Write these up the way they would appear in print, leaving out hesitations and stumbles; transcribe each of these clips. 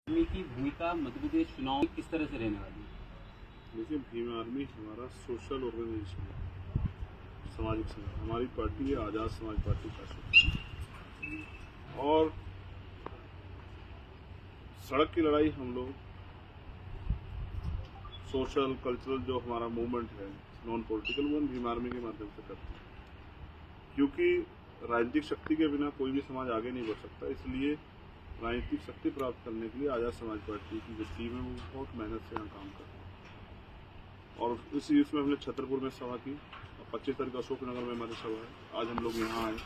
की भूमिका मध्य प्रदेश चुनाव में किस तरह से रहने वाली है? देखिए, भीम आर्मी हमारा सोशल ऑर्गेनाइजेशन है, सामाजिक संगठन। हमारी पार्टी है आज़ाद समाज पार्टी का और सड़क की लड़ाई हम लोग सोशल कल्चरल जो हमारा मूवमेंट है नॉन पॉलिटिकल, वो हम भीम आर्मी के माध्यम से करते हैं, क्योंकि राजनीतिक शक्ति के बिना कोई भी समाज आगे नहीं बढ़ सकता। इसलिए राजनीतिक शक्ति प्राप्त करने के लिए आज़ाद समाज पार्टी की जो टीम है वो बहुत मेहनत से यहाँ काम कर रही है। और इसी इसमें हमने छतरपुर में सभा की और 25 तारीख को अशोकनगर में हमारी सभा है। आज हम लोग यहाँ आए,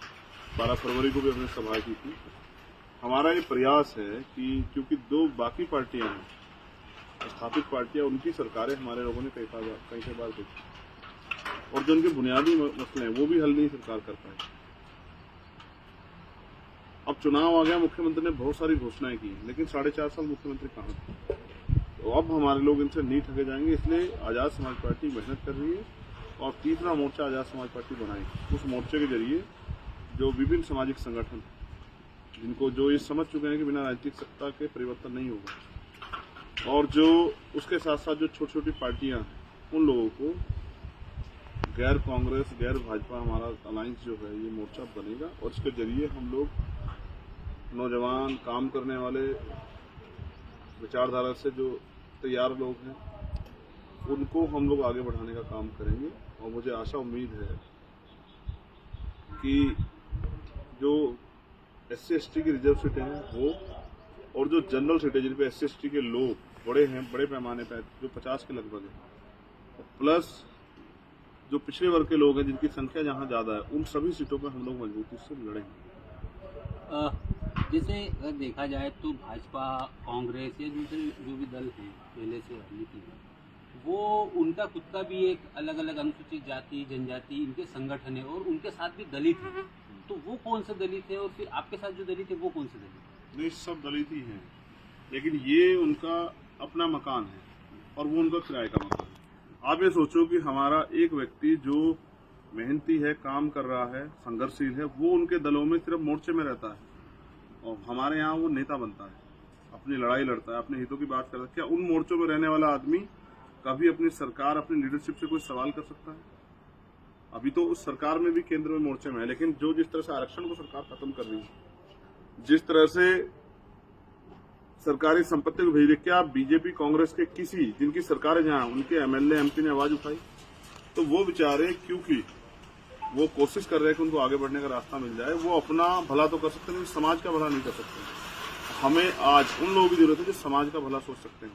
12 फरवरी को भी हमने सभा की थी। हमारा ये प्रयास है कि क्योंकि दो बाकी पार्टियां हैं, स्थापित पार्टियां, उनकी सरकारें हमारे लोगों ने कई बार देखी और जो उनके बुनियादी मसले हैं वो भी हल नहीं सरकार कर पाई। अब चुनाव आ गया, मुख्यमंत्री ने बहुत सारी घोषणाएं की, लेकिन 4.5 साल मुख्यमंत्री कहाँ थे। तो अब हमारे लोग इनसे नहीं ठगे जाएंगे, इसलिए आज़ाद समाज पार्टी मेहनत कर रही है और तीसरा मोर्चा आज़ाद समाज पार्टी बनाएगी। उस मोर्चे के जरिए जो विभिन्न सामाजिक संगठन जिनको जो ये समझ चुके हैं कि बिना राजनीतिक सत्ता के परिवर्तन नहीं होगा, और जो उसके साथ साथ जो छोटी छोटी पार्टियां हैं, उन लोगों को गैर कांग्रेस गैर भाजपा हमारा अलायंस जो है ये मोर्चा बनेगा और इसके जरिए हम लोग नौजवान काम करने वाले विचारधारा से जो तैयार लोग हैं उनको हम लोग आगे बढ़ाने का काम करेंगे। और मुझे आशा उम्मीद है कि जो SC/ST की रिजर्व सीटें हैं वो और जो जनरल सीटें जिन पे SC/ST के लोग बड़े हैं, बड़े पैमाने पर जो 50 के लगभग है, प्लस जो पिछड़े वर्ग के लोग हैं जिनकी संख्या जहां ज्यादा है, उन सभी सीटों पर हम लोग मजबूती से लड़ेंगे। जैसे अगर देखा जाए तो भाजपा, कांग्रेस या दूसरे जो भी दल हैं पहले से राजनीति में, वो उनका खुद का भी एक अलग अलग अनुसूचित जाति जनजाति इनके संगठन है और उनके साथ भी दलित है। तो वो कौन से दलित है और फिर आपके साथ जो दलित है वो कौन से दलित? नहीं, सब दलित ही हैं, लेकिन ये उनका अपना मकान है और वो उनका किराए का मकान है। आप ये सोचो कि हमारा एक व्यक्ति जो मेहनती है, काम कर रहा है, संघर्षशील है, वो उनके दलों में सिर्फ मोर्चे में रहता है और हमारे यहाँ वो नेता बनता है, अपनी लड़ाई लड़ता है, अपने हितों की बात करता है। क्या उन मोर्चों में रहने वाला आदमी कभी अपनी सरकार, अपनी लीडरशिप से कोई सवाल कर सकता है? अभी तो उस सरकार में भी केंद्र में मोर्चे में है, लेकिन जो जिस तरह से आरक्षण को सरकार खत्म कर रही है, जिस तरह से सरकारी संपत्ति को भेज रही, क्या बीजेपी कांग्रेस के किसी जिनकी सरकार जहां उनके MLA MP ने आवाज उठाई? तो वो बेचारे, क्योंकि वो कोशिश कर रहे हैं कि उनको आगे बढ़ने का रास्ता मिल जाए, वो अपना भला तो कर सकते हैं लेकिन समाज का भला नहीं कर सकते। हमें आज उन लोगों की जरूरत है जो समाज का भला सोच सकते हैं।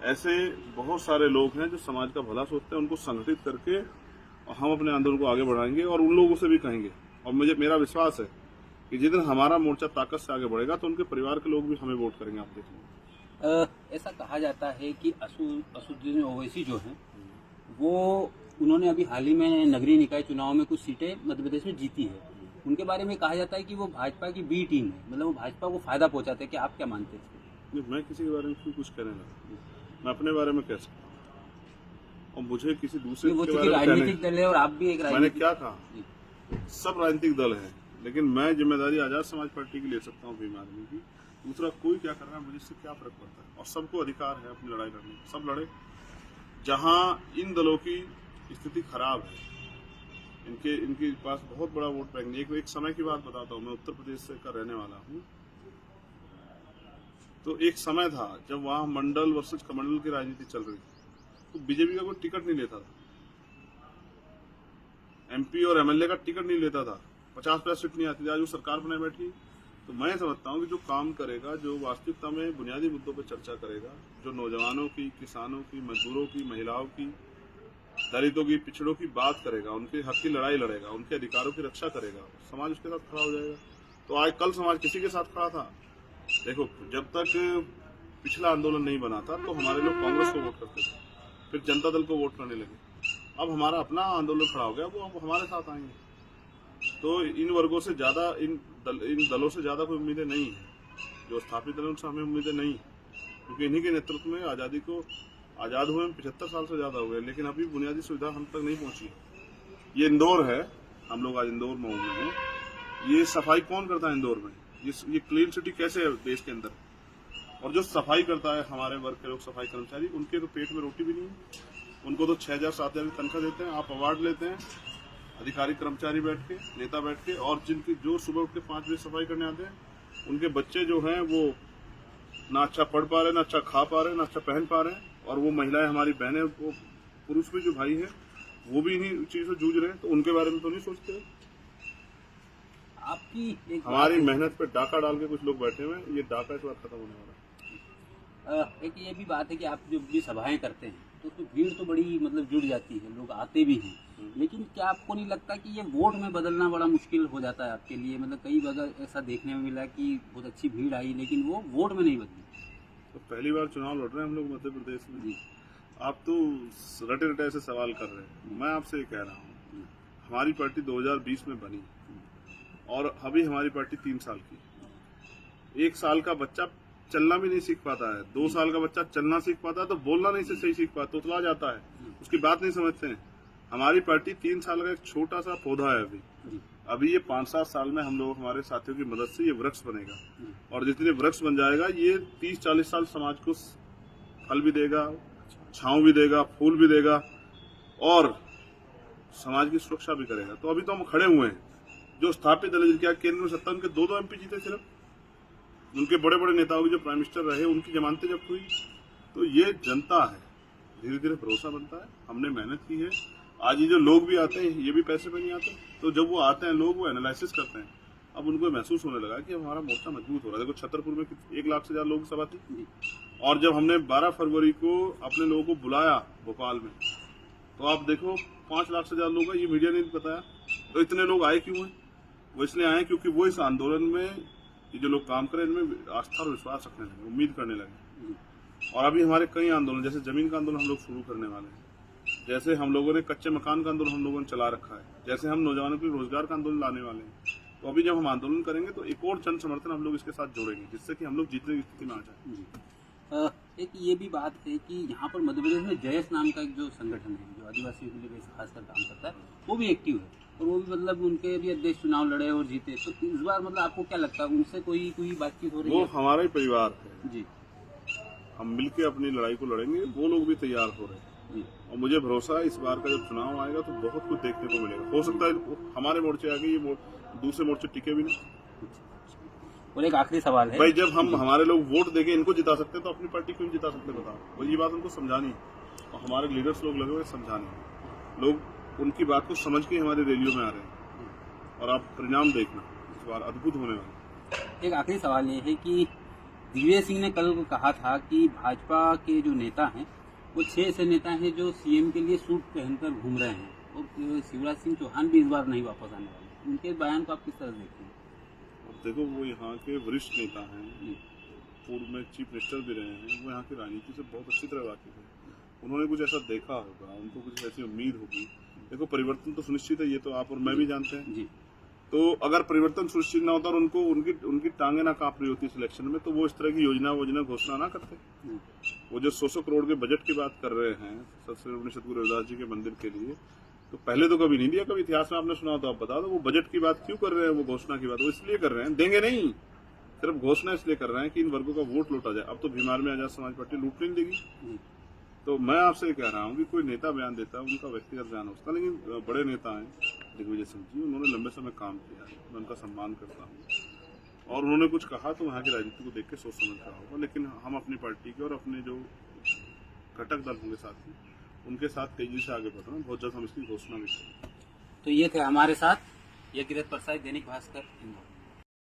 ऐसे बहुत सारे लोग हैं जो समाज का भला सोचते हैं, उनको संगठित करके और हम अपने आंदोलन को आगे बढ़ाएंगे और उन लोगों से भी कहेंगे। और मेरा विश्वास है कि जिस दिन हमारा मोर्चा ताकत से आगे बढ़ेगा तो उनके परिवार के लोग भी हमें वोट करेंगे। आप देखेंगे, ऐसा कहा जाता है कि असदुद्दीन ओवैसी जो है वो उन्होंने अभी हाल ही में नगरीय निकाय चुनाव में कुछ सीटें मध्य प्रदेश में जीती है। उनके बारे में कहा जाता है कि वो भाजपा की बी टीम है, मतलब वो भाजपा को फायदा पहुंचाते हैं। कि आप क्या मानते हैं? मैं किसी के बारे में क्यों कुछ कहने लगा? मैं अपने बारे में कह सकता हूँ और मुझे किसी दूसरे के बारे में राजनीतिक दल है और आप भी एक मैंने क्या कहा? सब राजनीतिक दल है, लेकिन मैं जिम्मेदारी आजाद समाज पार्टी की ले सकता हूँ, भीम आर्मी की। दूसरा कोई क्या कर रहा है मुझे इससे क्या फर्क पड़ता है? और सबको अधिकार है अपनी लड़ाई लड़ने का, सब लड़े। जहां इन दलों की स्थिति खराब है, इनके पास बहुत बड़ा वोट बैंक नहीं। एक समय की बात बताता हूँ, मैं उत्तर प्रदेश से का रहने वाला हूँ। तो एक समय था जब वहां मंडल वर्सेस कमंडल की राजनीति चल रही थी, तो बीजेपी का कोई टिकट नहीं लेता था, MP और MLA का टिकट नहीं लेता था, 50 सीट नहीं आती थी। आज वो सरकार बनाए बैठी। तो मैं समझता हूँ कि जो काम करेगा, जो वास्तविकता में बुनियादी मुद्दों पर चर्चा करेगा, जो नौजवानों की, किसानों की, मजदूरों की, महिलाओं की, दलितों की, पिछड़ों की बात करेगा, उनके हक की लड़ाई लड़ेगा, उनके अधिकारों की रक्षा करेगा, समाज उसके साथ खड़ा हो जाएगा। तो आज कल समाज किसी के साथ खड़ा था? देखो, जब तक पिछला आंदोलन नहीं बना था तो हमारे लोग कांग्रेस को वोट करते थे, फिर जनता दल को वोट करने लगे। अब हमारा अपना आंदोलन खड़ा हो गया, वो अब हमारे साथ आएंगे। तो इन वर्गों से ज्यादा, इन दलों से ज्यादा कोई उम्मीदें नहीं है। जो स्थापित दलों से हमें उम्मीदें नहीं, क्योंकि इन्हीं के नेतृत्व में आजादी को आजाद हुए 75 साल से ज्यादा हुए, लेकिन अभी बुनियादी सुविधा हम तक नहीं पहुंची। ये इंदौर है, हम लोग आज इंदौर में हैं। ये सफाई कौन करता है इंदौर में? ये क्लीन सिटी कैसे है देश के अंदर? और जो सफाई करता है हमारे वर्ग के लोग, सफाई कर्मचारी, उनके तो पेट में रोटी भी नहीं है। उनको तो 6,000 7,000 की तनख्वाह देते हैं। आप अवार्ड लेते हैं, अधिकारी कर्मचारी बैठ के, नेता बैठ के, और जिनकी जो सुबह उठ के 5 बजे सफाई करने आते हैं, उनके बच्चे जो हैं वो ना अच्छा पढ़ पा रहे, ना अच्छा खा पा रहे, ना अच्छा पहन पा रहे हैं। और वो महिलाएं हमारी बहनें, वो पुरुष भी जो भाई है वो भी इन्हीं चीजों से जूझ रहे हैं, तो उनके बारे में तो नहीं सोचते। आपकी एक हमारी मेहनत पे डाका डाल के कुछ लोग बैठे हुए हैं, ये डाका इस बार खत्म होने वाला है। एक ये भी बात है कि आप जब भी सभाएं करते हैं तो उसमें भीड़ तो बड़ी मतलब जुड़ जाती है, लोग आते भी हैं, लेकिन क्या आपको नहीं लगता कि ये वोट में बदलना बड़ा मुश्किल हो जाता है आपके लिए? मतलब कई बार ऐसा देखने में मिला कि बहुत अच्छी भीड़ आई लेकिन वो वोट में नहीं बदली। तो पहली बार चुनाव लड़ रहे हैं हम लोग मध्य प्रदेश में जी। आप तो रटे रटे ऐसे सवाल कर रहे हैं। मैं आपसे ये कह रहा हूँ, हमारी पार्टी 2020 में बनी और अभी हमारी पार्टी 3 साल की। 1 साल का बच्चा चलना भी नहीं सीख पाता है, 2 साल का बच्चा चलना सीख पाता है तो बोलना नहीं से सही सीख पाता, तोतला जाता है, उसकी बात नहीं समझते हैं। हमारी पार्टी 3 साल का एक छोटा सा पौधा है। अभी ये 5-7 साल में हम लोग हमारे साथियों की मदद से ये वृक्ष बनेगा, और जितने वृक्ष बन जाएगा ये 30-40 साल समाज को फल भी देगा, छांव भी देगा, फूल भी देगा, और समाज की सुरक्षा भी करेगा। तो अभी तो हम खड़े हुए हैं। जो स्थापित दल जिनके केंद्र में सत्ता, उनके 2-2 MP जीते सिर्फ, उनके बड़े बड़े नेताओं की जो प्राइम मिनिस्टर रहे उनकी जमानतें जब्त हुई। तो ये जनता है, धीरे धीरे भरोसा बनता है। हमने मेहनत की है। आज ये जो लोग भी आते हैं ये भी पैसे पे नहीं आते, तो जब वो आते हैं लोग, वो एनालिसिस करते हैं। अब उनको महसूस होने लगा कि हमारा मोर्चा मजबूत हो रहा है। देखो छतरपुर में 1 लाख से ज्यादा लोग सभा थी, और जब हमने 12 फरवरी को अपने लोगों को बुलाया भोपाल में, तो आप देखो 5 लाख से ज्यादा लोग हैं। ये मीडिया ने बताया। तो इतने लोग आए क्यों हैं? वो इसलिए आए क्योंकि वो इस आंदोलन में, ये जो लोग काम करें, इनमें आस्था और विश्वास रखने लगे, उम्मीद करने लगे। और अभी हमारे कई आंदोलन, जैसे जमीन का आंदोलन हम लोग शुरू करने वाले हैं, जैसे हम लोगों ने कच्चे मकान का आंदोलन हम लोगों ने चला रखा है, जैसे हम नौजवानों के लिए रोजगार का आंदोलन लाने वाले हैं। तो अभी जब हम आंदोलन करेंगे तो एक और जन समर्थन हम लोग इसके साथ जोड़ेंगे, जिससे कि हम लोग जीतने की स्थिति में आ जाए। एक ये भी बात है कि यहाँ पर मध्य प्रदेश में जयस नाम का एक जो संगठन है, जो आदिवासियों के लिए खासकर काम करता है, वो भी एक्टिव है, और वो भी मतलब उनके भी अध्यक्ष चुनाव लड़े और जीते। तो इस बार मतलब आपको क्या लगता है, उनसे कोई बातचीत हो रही है? वो हमारा ही परिवार है जी। हम मिलकर अपनी लड़ाई को लड़ेंगे। वो लोग भी तैयार हो रहे हैं जी। और मुझे भरोसा है इस बार का जब चुनाव आएगा तो बहुत कुछ देखने को मिलेगा। हो सकता है हमारे मोर्चे आगे ये दूसरे मोर्चे टिके भी नहीं। और एक आखिरी सवाल है भाई, जब हम हमारे लोग वोट देके इनको जिता सकते हैं तो अपनी पार्टी क्यों जिता सकते हैं? बताओ। और ये बात उनको समझानी है, और हमारे लीडर्स लोग लगे हुए समझाने। लोग उनकी बात को समझ के हमारी रैलियों में आ रहे हैं, और आप परिणाम देखना इस बार अद्भुत होने वाला। एक आखिरी सवाल ये है कि दिग्विजय सिंह ने कल कहा था कि भाजपा के जो नेता हैं वो 6 ऐसे नेता हैं जो CM के लिए सूट पहनकर घूम रहे हैं, और शिवराज सिंह चौहान भी इस बार नहीं वापस आने वाले। उनके बयान को आप किस तरह देखते हैं? देखो, वो यहाँ के वरिष्ठ नेता हैं, पूर्व में चीफ मिनिस्टर भी रहे हैं, वो यहाँ की राजनीति से बहुत अच्छी तरह वाकिफ है। उन्होंने कुछ ऐसा देखा होगा, उनको कुछ ऐसी उम्मीद होगी। देखो, परिवर्तन तो सुनिश्चित है, ये तो आप और मैं भी जानते हैं जी। तो अगर परिवर्तन सुनिश्चित ना होता और उनको उनकी टांगे ना कांप रही होती सिलेक्शन में, तो वो इस तरह की योजना घोषणा ना करते। वो जो 100 करोड़ के बजट की बात कर रहे हैं सतगुरु रविदास जी के मंदिर के लिए, तो पहले तो कभी नहीं दिया। कभी इतिहास में आपने सुना तो आप बता दो। वो बजट की बात क्यों कर रहे हैं? वो घोषणा की बात वो इसलिए कर रहे हैं, देंगे नहीं, सिर्फ घोषणा इसलिए कर रहे हैं कि इन वर्गों का वोट लूटा जाए। अब तो भीमार में आजाद समाज पार्टी लूट नहीं देगी। तो मैं आपसे कह रहा हूँ कि कोई नेता बयान देता है, उनका व्यक्तिगत बयान होता है, लेकिन बड़े नेता हैं दिग्विजय सिंह जी, उन्होंने लंबे समय काम किया है, मैं उनका सम्मान करता हूँ। और उन्होंने कुछ कहा तो वहाँ की राजनीति को देख के सोच समझ रहा होगा। लेकिन हम अपनी पार्टी के और अपने जो घटक दल होंगे साथी, उनके साथ तेजी से आगे बढ़ रहे हैं। बहुत जल्द हम इसकी घोषणा भी करेंगे। तो ये थे हमारे साथ, ये गिरत परसाई, दैनिक भास्कर।